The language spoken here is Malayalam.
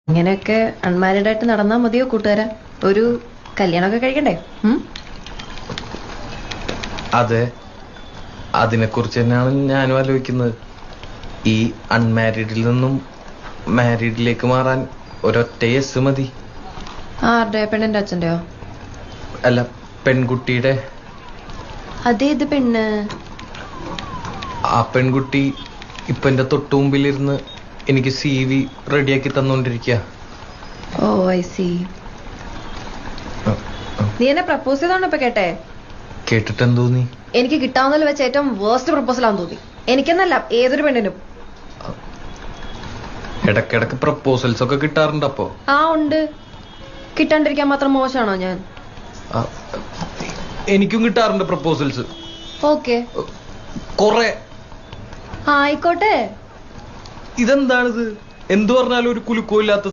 ഇങ്ങനെയൊക്കെ അൺമാരീഡ് ആയിട്ട് നടന്നാ മതിയോ കൂട്ടുകാരാ? ഒരു കല്യാണമൊക്കെ കഴിക്കണ്ടേ? അതെ, അതിനെക്കുറിച്ച് തന്നെയാണ് ഞാനും ആലോചിക്കുന്നത്. ഈ അൺമാരീഡിൽ നിന്നും മാരീഡിലേക്ക് മാറാൻ ഒരൊറ്റ യെസ് മതി. ആരുടെ? പെണ്ണിന്റെ അച്ഛന്റെയോ? അല്ല, പെൺകുട്ടിയുടെ. അതേത് പെണ്ണ്? ആ പെൺകുട്ടി ഇപ്പൊ എന്റെ തൊട്ടു മുമ്പിലിരുന്ന് എനിക്ക് CV റെഡിയാക്കി തന്നോണ്ടിരിക്കുക. ഓ ഐ സി. നീ എന്നെ പ്രപ്പോസ് ചെയ്തോണ്ട് ഇപ്പൊ കേട്ടെ? കേട്ടിട്ട് എന്തോന്നി? എനിക്ക് കിട്ടാവുന്നതിൽ വെച്ച് ഏറ്റവും വേസ്റ്റ് പ്രപ്പോസൽ ആണെന്ന് തോന്നി. എനിക്കെന്നല്ല, ഏതൊരു പെണ്ണിനും. ഇടക്കിടക്ക് പ്രപ്പോസൽസ് ഒക്കെ കിട്ടാറുണ്ട്. അപ്പോ ഉണ്ട്. കിട്ടാണ്ടിരിക്കാൻ മാത്രം മോശമാണോ ഞാൻ? എനിക്കും കിട്ടാറുണ്ട് പ്രപ്പോസൽസ്. ഓക്കെ, കൊറേ. ആയിക്കോട്ടെ. ഇതെന്താണിത്? എന്തു പറഞ്ഞാലും ഒരു കുലുക്കവും ഇല്ലാത്ത